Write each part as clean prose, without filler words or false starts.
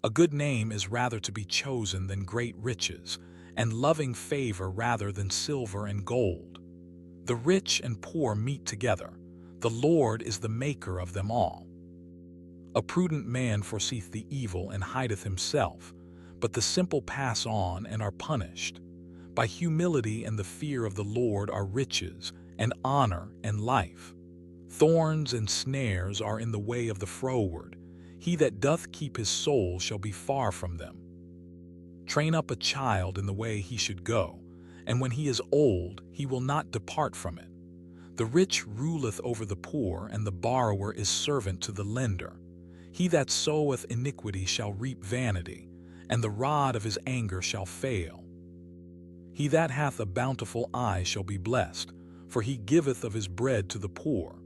A good name is rather to be chosen than great riches, and loving favor rather than silver and gold. The rich and poor meet together. The Lord is the maker of them all. A prudent man foreseeth the evil and hideth himself, but the simple pass on and are punished. By humility and the fear of the Lord are riches, and honor, and life. Thorns and snares are in the way of the froward. He that doth keep his soul shall be far from them. Train up a child in the way he should go, and when he is old, he will not depart from it. The rich ruleth over the poor, and the borrower is servant to the lender. He that soweth iniquity shall reap vanity, and the rod of his anger shall fail. He that hath a bountiful eye shall be blessed, for he giveth of his bread to the poor.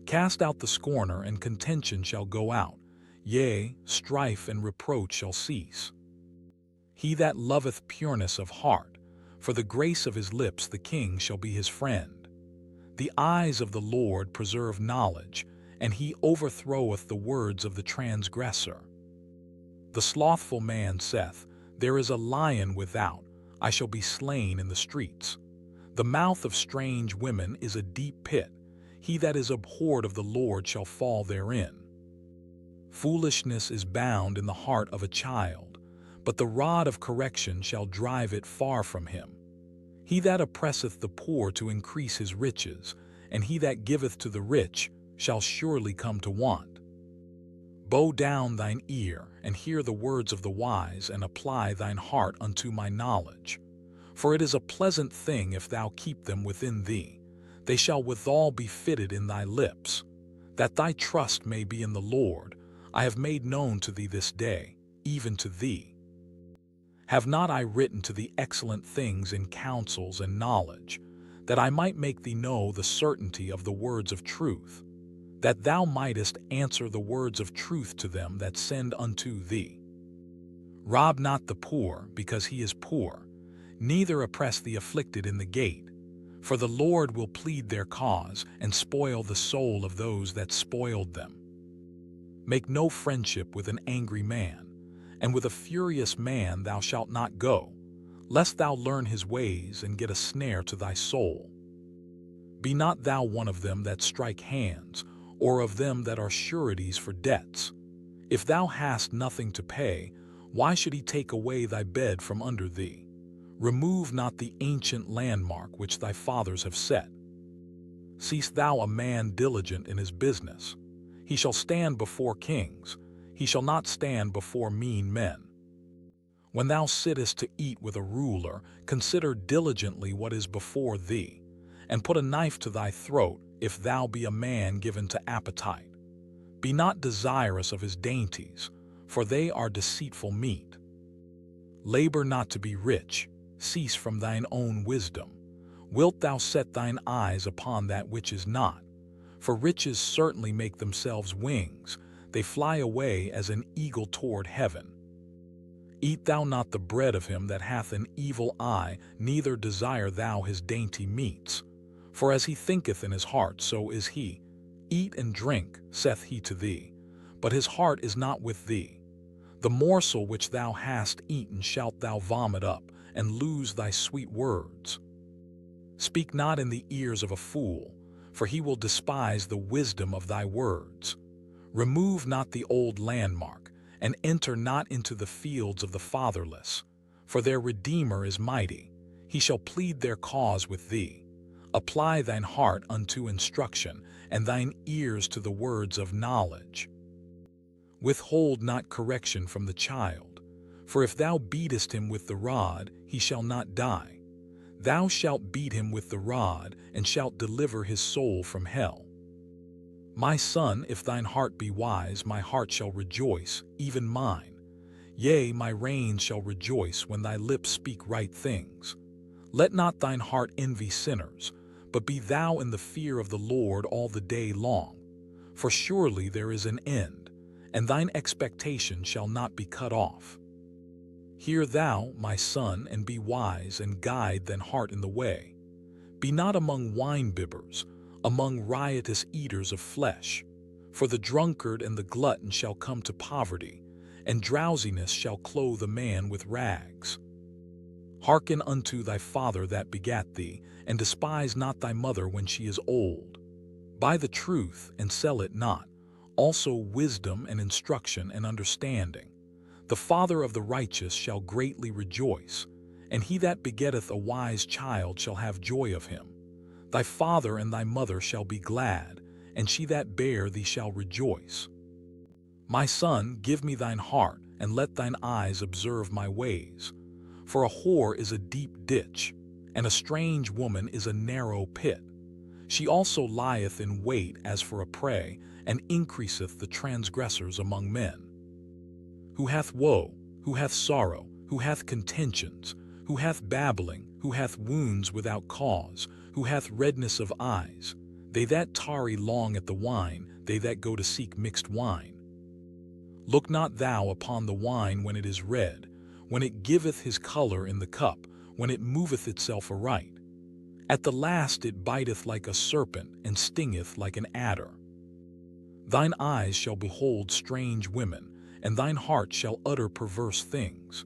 Cast out the scorner, and contention shall go out. Yea, strife and reproach shall cease. He that loveth pureness of heart, for the grace of his lips the king shall be his friend. The eyes of the Lord preserve knowledge, and he overthroweth the words of the transgressor. The slothful man saith, There is a lion without, I shall be slain in the streets. The mouth of strange women is a deep pit. He that is abhorred of the Lord shall fall therein. Foolishness is bound in the heart of a child, but the rod of correction shall drive it far from him. He that oppresseth the poor to increase his riches, and he that giveth to the rich shall surely come to want. Bow down thine ear, and hear the words of the wise, and apply thine heart unto my knowledge. For it is a pleasant thing if thou keep them within thee. They shall withal be fitted in thy lips. That thy trust may be in the Lord, I have made known to thee this day, even to thee. Have not I written to thee excellent things in counsels and knowledge, that I might make thee know the certainty of the words of truth, that thou mightest answer the words of truth to them that send unto thee? Rob not the poor, because he is poor, neither oppress the afflicted in the gate, for the Lord will plead their cause, and spoil the soul of those that spoiled them. Make no friendship with an angry man, and with a furious man thou shalt not go, lest thou learn his ways and get a snare to thy soul. Be not thou one of them that strike hands, or of them that are sureties for debts. If thou hast nothing to pay, why should he take away thy bed from under thee? Remove not the ancient landmark which thy fathers have set. Seest thou a man diligent in his business? He shall stand before kings. He shall not stand before mean men. When thou sittest to eat with a ruler, consider diligently what is before thee, and put a knife to thy throat, if thou be a man given to appetite. Be not desirous of his dainties, for they are deceitful meat. Labor not to be rich, cease from thine own wisdom. Wilt thou set thine eyes upon that which is not? For riches certainly make themselves wings, they fly away as an eagle toward heaven. Eat thou not the bread of him that hath an evil eye, neither desire thou his dainty meats. For as he thinketh in his heart, so is he. Eat and drink, saith he to thee, but his heart is not with thee. The morsel which thou hast eaten shalt thou vomit up, and lose thy sweet words. Speak not in the ears of a fool, for he will despise the wisdom of thy words. Remove not the old landmark, and enter not into the fields of the fatherless, for their Redeemer is mighty. He shall plead their cause with thee. Apply thine heart unto instruction, and thine ears to the words of knowledge. Withhold not correction from the child, for if thou beatest him with the rod, he shall not die. Thou shalt beat him with the rod, and shalt deliver his soul from hell. My son, if thine heart be wise, my heart shall rejoice, even mine. Yea, my reins shall rejoice when thy lips speak right things. Let not thine heart envy sinners, but be thou in the fear of the Lord all the day long. For surely there is an end, and thine expectation shall not be cut off. Hear thou, my son, and be wise, and guide thine heart in the way. Be not among wine-bibbers, among riotous eaters of flesh. For the drunkard and the glutton shall come to poverty, and drowsiness shall clothe a man with rags. Hearken unto thy father that begat thee, and despise not thy mother when she is old. Buy the truth, and sell it not, also wisdom and instruction and understanding. The father of the righteous shall greatly rejoice, and he that begetteth a wise child shall have joy of him. Thy father and thy mother shall be glad, and she that bare thee shall rejoice. My son, give me thine heart, and let thine eyes observe my ways. For a whore is a deep ditch, and a strange woman is a narrow pit. She also lieth in wait as for a prey, and increaseth the transgressors among men. Who hath woe, who hath sorrow, who hath contentions, who hath babbling, who hath wounds without cause, who hath redness of eyes, they that tarry long at the wine, they that go to seek mixed wine. Look not thou upon the wine when it is red, when it giveth his color in the cup, when it moveth itself aright. At the last it biteth like a serpent, and stingeth like an adder. Thine eyes shall behold strange women, and thine heart shall utter perverse things.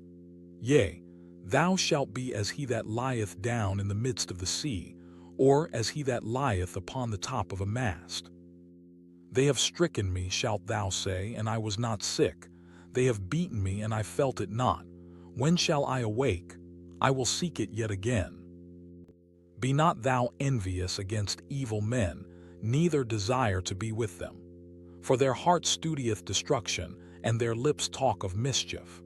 Yea, thou shalt be as he that lieth down in the midst of the sea, or as he that lieth upon the top of a mast. They have stricken me, shalt thou say, and I was not sick. They have beaten me, and I felt it not. When shall I awake? I will seek it yet again. Be not thou envious against evil men, neither desire to be with them. For their heart studieth destruction, and their lips talk of mischief.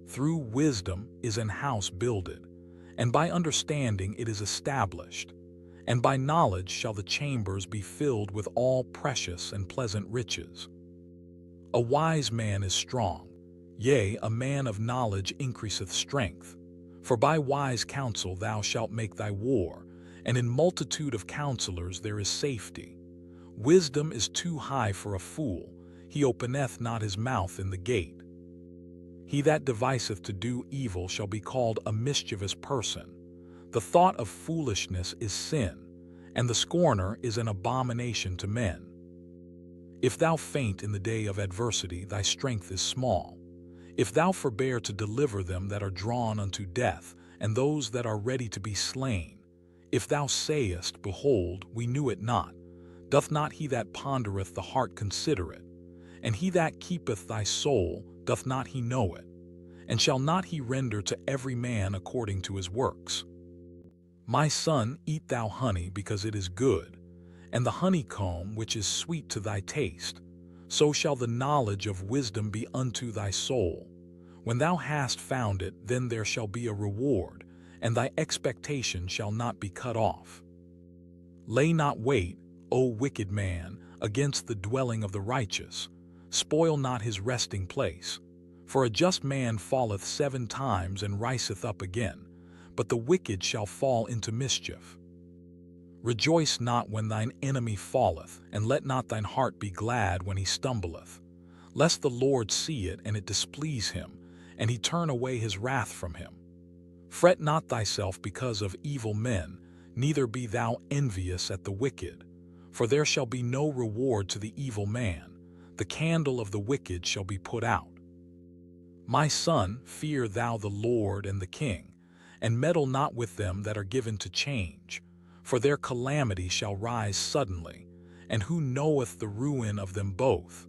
Through wisdom is an house builded, and by understanding it is established. And by knowledge shall the chambers be filled with all precious and pleasant riches. A wise man is strong, yea, a man of knowledge increaseth strength. For by wise counsel thou shalt make thy war, and in multitude of counselors there is safety. Wisdom is too high for a fool, he openeth not his mouth in the gate. He that deviseth to do evil shall be called a mischievous person. The thought of foolishness is sin, and the scorner is an abomination to men. If thou faint in the day of adversity, thy strength is small. If thou forbear to deliver them that are drawn unto death, and those that are ready to be slain, if thou sayest, Behold, we knew it not, doth not he that pondereth the heart consider it? And he that keepeth thy soul, doth not he know it? And shall not he render to every man according to his works? My son, eat thou honey, because it is good, and the honeycomb which is sweet to thy taste. So shall the knowledge of wisdom be unto thy soul. When thou hast found it, then there shall be a reward, and thy expectation shall not be cut off. Lay not wait, O wicked man, against the dwelling of the righteous. Spoil not his resting place. For a just man falleth 7 times and riseth up again, but the wicked shall fall into mischief. Rejoice not when thine enemy falleth, and let not thine heart be glad when he stumbleth, lest the Lord see it and it displease him, and he turn away his wrath from him. Fret not thyself because of evil men, neither be thou envious at the wicked, for there shall be no reward to the evil man. The candle of the wicked shall be put out. My son, fear thou the Lord and the king, and meddle not with them that are given to change, for their calamity shall rise suddenly, and who knoweth the ruin of them both?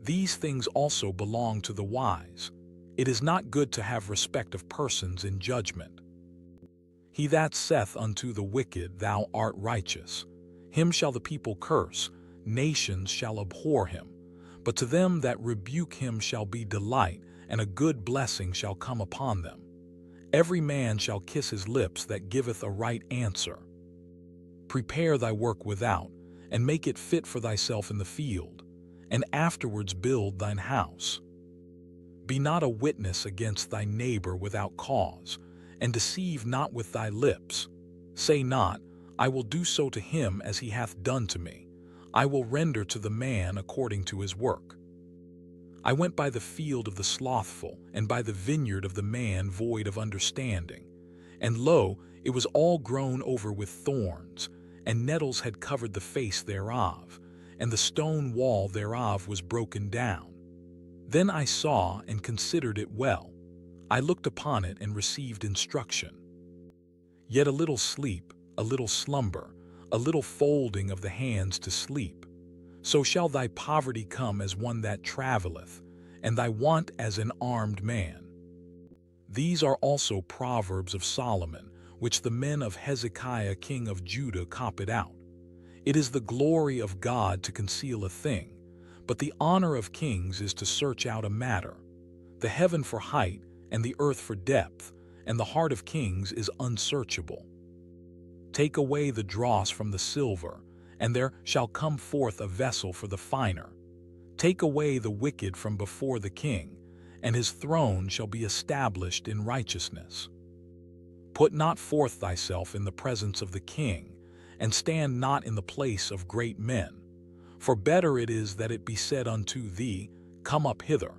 These things also belong to the wise. It is not good to have respect of persons in judgment. He that saith unto the wicked, Thou art righteous, him shall the people curse, nations shall abhor him. But to them that rebuke him shall be delight, and a good blessing shall come upon them. Every man shall kiss his lips that giveth a right answer. Prepare thy work without, and make it fit for thyself in the field, and afterwards build thine house. Be not a witness against thy neighbor without cause, and deceive not with thy lips. Say not, I will do so to him as he hath done to me. I will render to the man according to his work. I went by the field of the slothful, and by the vineyard of the man void of understanding. And lo, it was all grown over with thorns, and nettles had covered the face thereof, and the stone wall thereof was broken down. Then I saw and considered it well. I looked upon it and received instruction. Yet a little sleep, a little slumber, a little folding of the hands to sleep. So shall thy poverty come as one that travelleth, and thy want as an armed man. These are also Proverbs of Solomon, which the men of Hezekiah king of Judah copied out. It is the glory of God to conceal a thing, but the honor of kings is to search out a matter. The heaven for height, and the earth for depth, and the heart of kings is unsearchable. Take away the dross from the silver, and there shall come forth a vessel for the finer. Take away the wicked from before the king, and his throne shall be established in righteousness. Put not forth thyself in the presence of the king, and stand not in the place of great men. For better it is that it be said unto thee, Come up hither,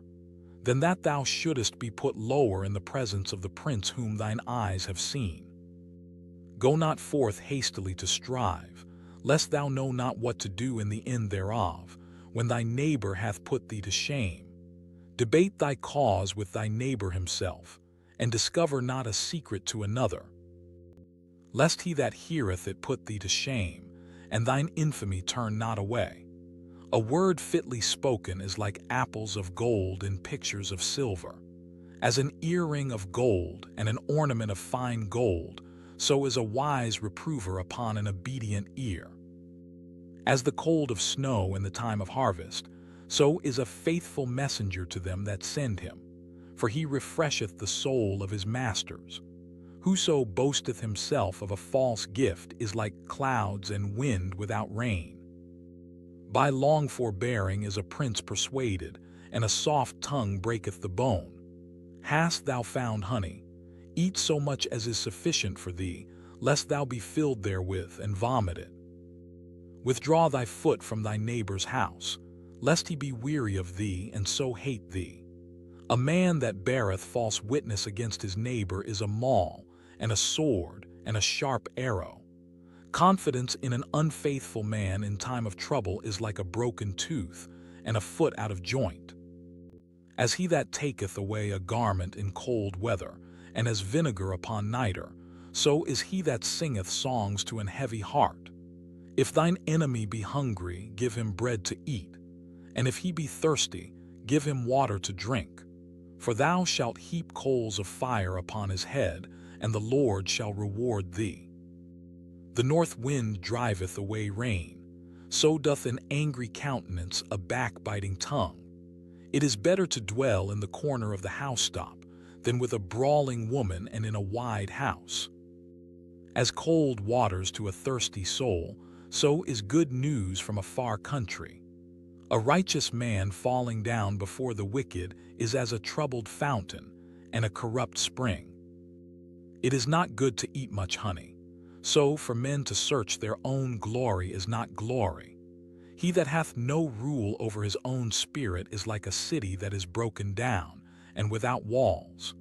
than that thou shouldest be put lower in the presence of the prince whom thine eyes have seen. Go not forth hastily to strive, lest thou know not what to do in the end thereof, when thy neighbor hath put thee to shame. Debate thy cause with thy neighbor himself, and discover not a secret to another, lest he that heareth it put thee to shame, and thine infamy turn not away. A word fitly spoken is like apples of gold in pictures of silver. As an earring of gold and an ornament of fine gold, so is a wise reprover upon an obedient ear. As the cold of snow in the time of harvest, so is a faithful messenger to them that send him, for he refresheth the soul of his masters. Whoso boasteth himself of a false gift is like clouds and wind without rain. By long forbearing is a prince persuaded, and a soft tongue breaketh the bone. Hast thou found honey? Eat so much as is sufficient for thee, lest thou be filled therewith and vomit it. Withdraw thy foot from thy neighbor's house, lest he be weary of thee and so hate thee. A man that beareth false witness against his neighbor is a maul, and a sword, and a sharp arrow. Confidence in an unfaithful man in time of trouble is like a broken tooth, and a foot out of joint. As he that taketh away a garment in cold weather, and as vinegar upon nitre, so is he that singeth songs to an heavy heart. If thine enemy be hungry, give him bread to eat, and if he be thirsty, give him water to drink. For thou shalt heap coals of fire upon his head, and the Lord shall reward thee. The north wind driveth away rain, so doth an angry countenance a backbiting tongue. It is better to dwell in the corner of the housetop than with a brawling woman and in a wide house. As cold waters to a thirsty soul, so is good news from a far country. A righteous man falling down before the wicked is as a troubled fountain and a corrupt spring. It is not good to eat much honey, so for men to search their own glory is not glory. He that hath no rule over his own spirit is like a city that is broken down and without walls.